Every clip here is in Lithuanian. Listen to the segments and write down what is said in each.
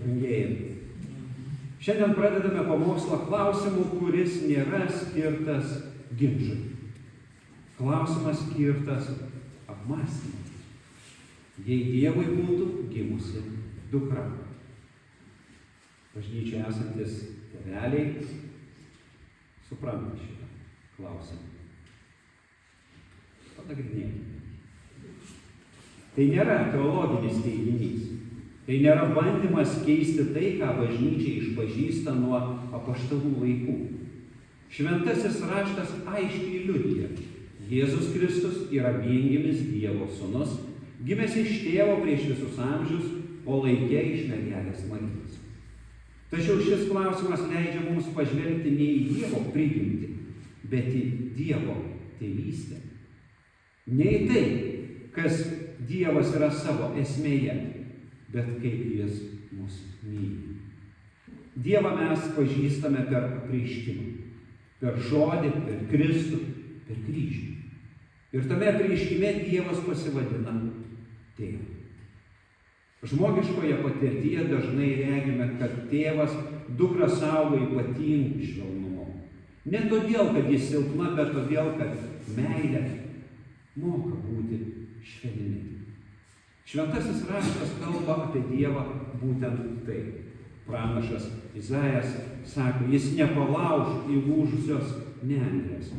Brangieji, šiandien pradedame pamokslą klausimu, kuris nėra skirtas ginčui. Klausimas skirtas apmąstymui. Jei Dievui būtų gimusi dukra. Bažnyčioje esantis tėveliai supranta šitą klausimą. Panagrinėkime. Tai nėra teologinis teiginys. Tai nėra bandymas keisti tai, ką bažnyčia išpažįsta nuo apaštalų laikų. Šventasis raštas aiškiai liudija: Jėzus Kristus yra viengimis Dievo sūnus, gimęs iš tėvo prieš visus amžius, o laike iš mergelės Marijos. Tačiau šis klausimas leidžia mums pažvelgti ne į Dievo prigimtį, bet į Dievo tėvystę. Ne į tai, kas Dievas yra savo esmėje, bet kaip jis mus myli. Dievą mes pažįstame per apreiškimą, per žodį, per Kristų, per kryžių. Ir tame apreiškime Dievas pasivadina tėvu. Žmogiškoje patirtyje dažnai regime, kad tėvas dukrą saugo ypatingų švelnumo. Ne todėl, kad jis silpna, bet todėl, kad meilė moka būti švelni. Šventasis raštas kalba apie Dievą būtent taip. Pranašas Izaijas sako, jis nepalauž įlūžusios nendrės.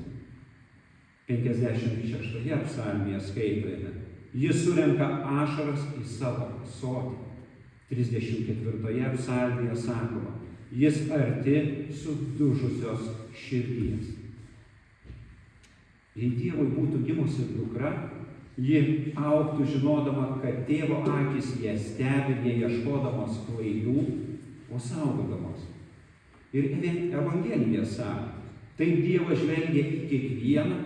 56 psalmėje skaitome, jis surenka ašaras į savo ąsotį. 34 psalmėje sakoma, jis arti sudužusios širdies. Jei Dievui būtų gimusi dukra, ji augtų žinodama, kad tėvo akis ją stebi, ne ieškodamos klaidų, o saugodamos. Ir Evangelija sako, taip Dievas žvelgia į kiekvieną,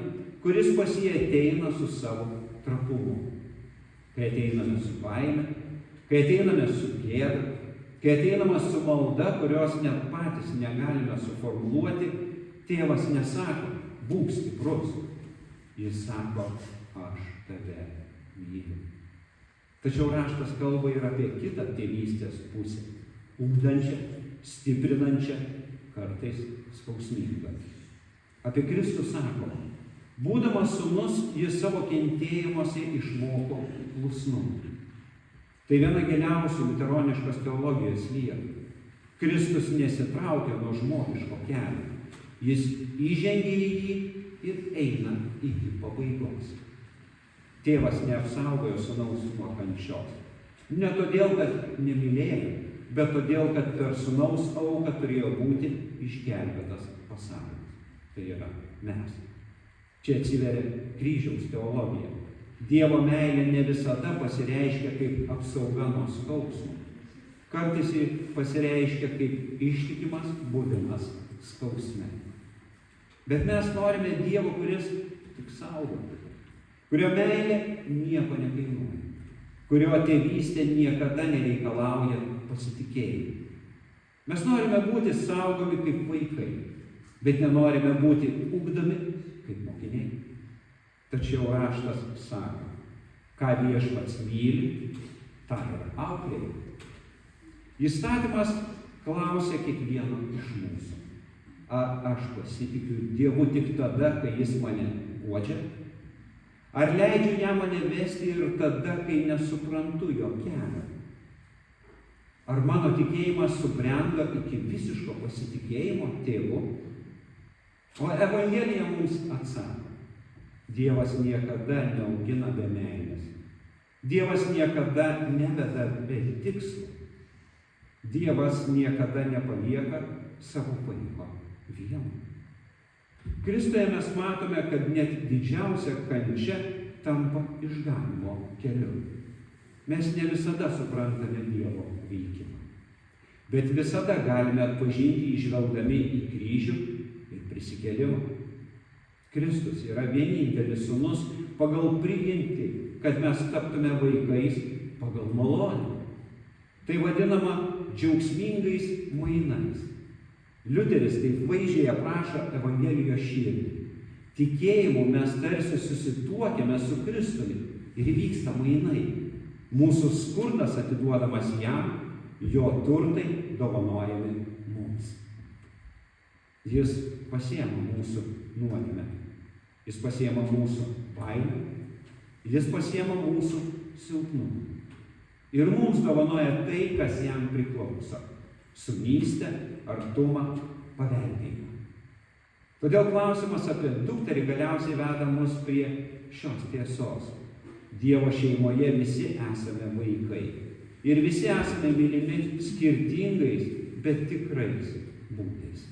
kuris pas jį ateina su savo trapumu. Kai ateiname su baime, kai ateiname su gėda, kai ateiname su malda, kurios net patys negalime suformuluoti, tėvas nesako, būk stiprus. Jis sako, aš tave myliu. Tačiau raštas kalba ir apie kitą tėvystės pusę, ugdančią, stiprinančią, kartais skausmingą. Apie Kristų sako, būdamas sūnus, jis savo kentėjimuose išmoko klusnumą. Tai viena giliausių liuteroniškos teologijos vietų. Kristus nesitraukia nuo žmogiško kelio. Jis įžengia į jį ir eina iki pabaigos. Tėvas neapsaugojo sūnaus nuo kančios. Ne todėl, kad nemylėjo, bet todėl, kad per sūnaus auką turėjo būti išgelbėtas pasaulis. Tai yra mes. Čia atsiveria kryžiaus teologija. Dievo meilė ne visada pasireiškia kaip apsauga nuo skausmo. Kartais ji pasireiškia kaip ištikimas buvimas skausme. Bet mes norime Dievo, kuris tik saugotų, kurio meilė nieko nekainuoja, kurio tėvystė niekada nereikalauja pasitikėjimo. Mes norime būti saugomi kaip vaikai, bet nenorime būti ugdomi kaip mokiniai. Tačiau raštas sako, ką Viešpats myli, tą ir auklėja. Įstatymas klausia kiekvieno iš mūsų. Ar aš pasitikiu Dievu tik tada, kai jis mane guodžia? Ar leidžiu jam mane vesti ir tada, kai nesuprantu jo kelio? Ar mano tikėjimas subrendo iki visiško pasitikėjimo tėvu? O Evangelija mums atsako, Dievas niekada neaugina be meilės. Dievas niekada neveda be tikslo. Dievas niekada nepalieka savo vaiko vieno. Kristuje mes matome, kad net didžiausia kančia tampa išganymo keliu. Mes ne visada suprantame Dievo veikimą, bet visada galime atpažinti įžvelgdami į kryžių ir prisikėlimą. Kristus yra vienintelis sūnus pagal prigimtį, kad mes taptume vaikais pagal malonę. Tai vadinama džiaugsmingais mainais. Liuteris taip vaizdžiai aprašo Evangelijos širdį. Tikėjimu mes tarsi susituokėme su Kristumi ir vyksta mainai. Mūsų skurdas atiduodamas jam, jo turtai dovanojami mums. Jis pasiema mūsų nuodėmę, jis pasiema mūsų baimę, jis pasiema mūsų silpnumą. Ir mums dovanoja tai, kas jam priklauso – sūnystę, artumą, paveldėjimą. Todėl klausimas apie dukterį galiausiai veda mus prie šios tiesos. Dievo šeimoje visi esame vaikai. Ir visi esame mylimi skirtingais, bet tikrais būdais.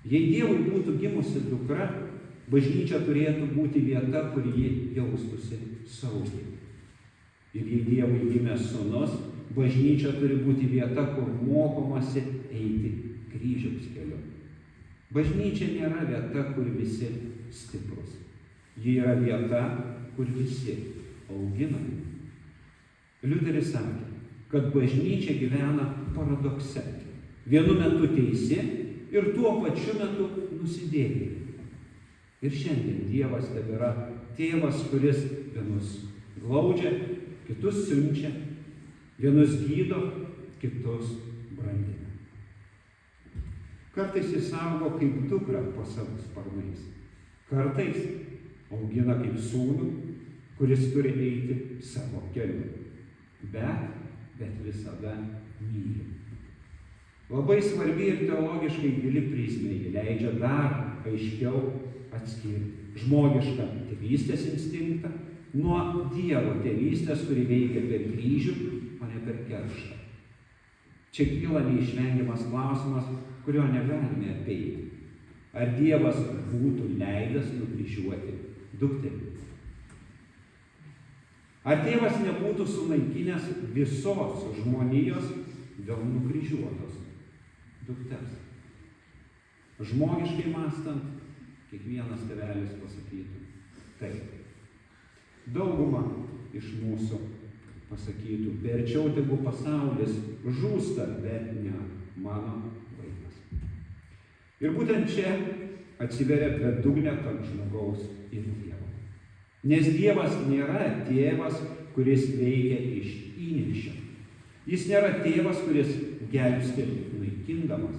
Jei Dievui būtų gimusi dukra, bažnyčia turėtų būti vieta, kur ji jaustųsi saugiai. Ir jei Dievui gimė sūnus, bažnyčia turi būti vieta, kur mokomasi eiti kryžiaus keliu. Bažnyčia nėra vieta, kur visi stiprus. Ji yra vieta, kur visi auginami. Liuteris sakė, kad bažnyčia gyvena paradokse. Vienu metu teisi ir tuo pačiu metu nusidėjėlė. Ir šiandien Dievas tebėra tėvas, kuris vienus glaudžia, kitus siunčia, vienus gydo, kitus brandina. Kartais jis saugo kaip dukrą po savo sparnais. Kartais augina kaip sūnų, kuris turi eiti savo keliu. Bet visada myli. Labai svarbi ir teologiškai gili prizmė, ji leidžia dar aiškiau atskirti žmogišką tėvystės instinktą nuo Dievo tėvystės, kuri veikia per kryžių, o ne per kerštą. Čia kyla neišvengiamas klausimas, kurio negalime apeiti. Ar Dievas būtų leidęs nukryžiuoti dukterį? Ar tėvas nebūtų sunaikinęs visos žmonijos dėl nukryžiuotos dukters? Žmogiškai mąstant, kiekvienas tėvelis pasakytų taip. Dauguma iš mūsų pasakytų, verčiau tegu pasaulis žūsta, bet ne mano vaikas. Ir būtent čia atsiveria bedugnė tarp žmogaus ir Dievo. Nes Dievas nėra tėvas, kuris veikia iš įniršio. Jis nėra tėvas, kuris gelbsti naikindamas.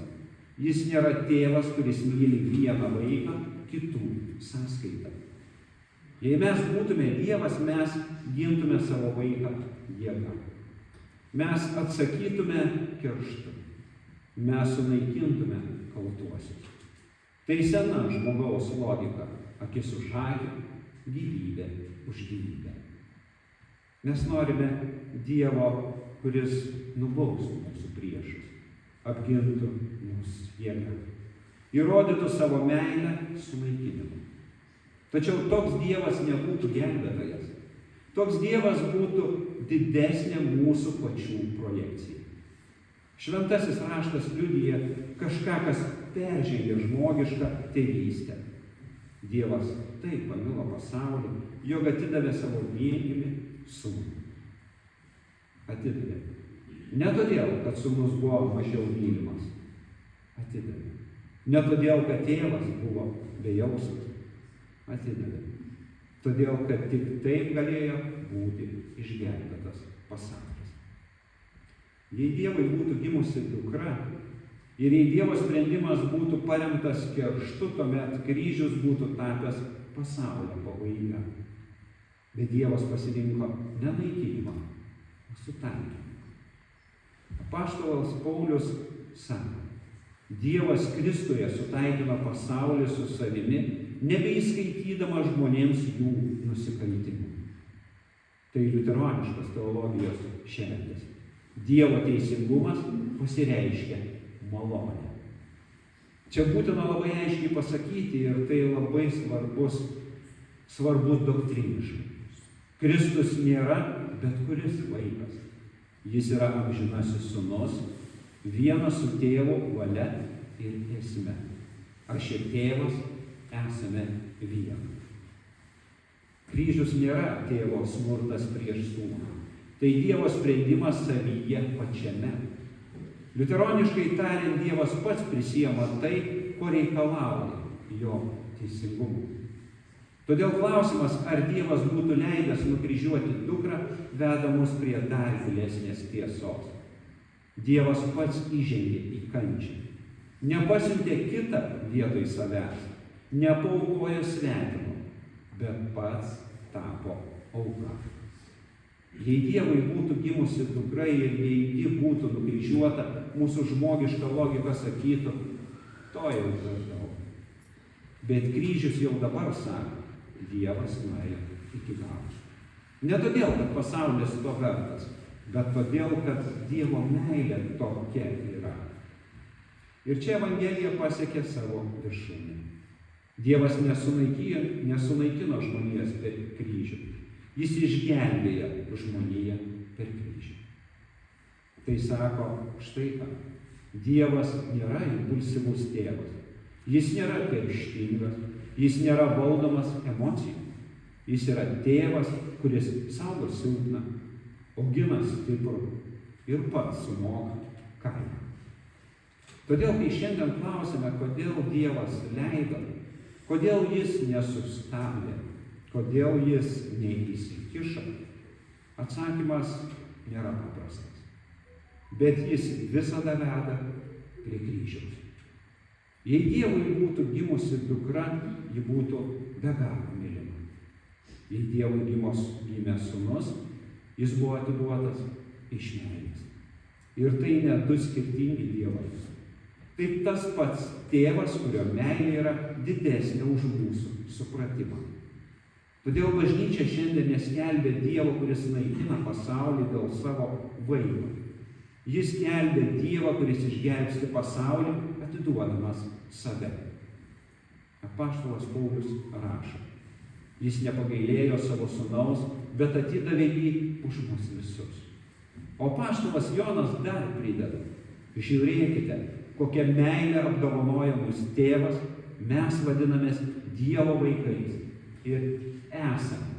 Jis nėra tėvas, kuris myli vieną vaiką kitų sąskaitą. Jei mes būtume Dievas, mes gintume savo vaiką jėgą. Mes atsakytume kerštu. Mes sunaikintume kaltuosius. Tai sena žmogaus logika, akis už akį, gyvybė už gyvybę. Mes norime Dievo, kuris nubaustų mūsų priešus, apgintų mūsų jėgą, įrodytų savo meilę sunaikinimu. Tačiau toks Dievas nebūtų gelbėtojas. Toks Dievas būtų didesnė mūsų pačių projekcija. Šventasis raštas liudija kažką, kas peržengia žmogišką tėvystę. Dievas taip pamilo pasaulį, jog atidavė savo vienintelį sūnų. Atidavė. Ne todėl, kad sūnus buvo mažiau mylimas. Atidavė. Ne todėl, kad tėvas buvo bejausmas. Atidavė. Todėl, kad tik taip galėjo būti išgelbėtas pasaulis. Jei Dievui būtų gimusi dukra, ir jei Dievo sprendimas būtų paremtas kerštu, tuomet kryžius būtų tapęs pasaulio pabaiga. Bet Dievas pasirinko ne naikinimą, o sutaikymą. Apaštalas Paulius sako, Dievas Kristuje sutaikino pasaulį su savimi, nebeįskaitydamas žmonėms jų nusikaltimų. Tai liuteroniškas teologijos šerdis. Dievo teisingumas pasireiškia malonė. Čia būtina labai aiškiai pasakyti ir tai labai svarbus doktriniškai. Kristus nėra bet kuris vaikas. Jis yra amžinasis sūnus, vienas su tėvo valia ir esme. Aš ir tėvas esame viena. Kryžius nėra tėvo smurtas prieš sūnų. Tai Dievo sprendimas savyje pačiame. Liuteroniškai tariant, Dievas pats prisiema tai, ko reikalauja jo teisingumu. Todėl klausimas, ar Dievas būtų leidęs nukryžiuoti dukrą, veda mus prie dar gilesnės tiesos. Dievas pats įžengė į kančią. Nepasiuntė kitą vietoj savęs, nepaukojo svetimo, bet pats tapo auka. Jei Dievui būtų gimusi dukra ir jei ji būtų nukryžiuota, mūsų žmogiška logika sakytų, to jau per daug. Bet kryžius jau dabar sako, Dievas nuėjo iki galo. Ne todėl, kad pasaulis to vertas, bet todėl, kad Dievo meilė tokia yra. Ir čia Evangelija pasiekė savo viršūnę. Dievas nesunaikino žmonijos per kryžių. Jis išgelbėjo žmoniją per kryžių. Tai sako, štai ką. Dievas nėra impulsyvus tėvas. Jis nėra kerštingas. Jis nėra valdomas emocijų. Jis yra tėvas, kuris saugo silpną, augina stiprų ir pats sumoka kainą. Todėl, kai šiandien klausime, kodėl Dievas leido, kodėl jis nesustabdė, kodėl jis neįsikišo, atsakymas nėra paprastas. Bet jis visada veda prie kryžiaus. Jei Dievui būtų gimusi dukra, ji būtų be galo mylima. Jei Dievui gimė sūnus, jis buvo atiduotas iš meilės. Ir tai ne du skirtingi dievai. Tai tas pats tėvas, kurio meilė yra didesnė už mūsų supratimą. Todėl bažnyčia šiandien neskelbia Dievo, kuris naikina pasaulį dėl savo vaiko. Jis skelbia Dievą, kuris išgelbsti pasaulį, atiduodamas save. Apaštalas Paulius rašo. Jis nepagailėjo savo sūnaus, bet atidavė jį už mus visus. O apaštalas Jonas dar prideda. Žiūrėkite, kokia meilė apdovanoja mus tėvas, mes vadinamės Dievo vaikais ir esame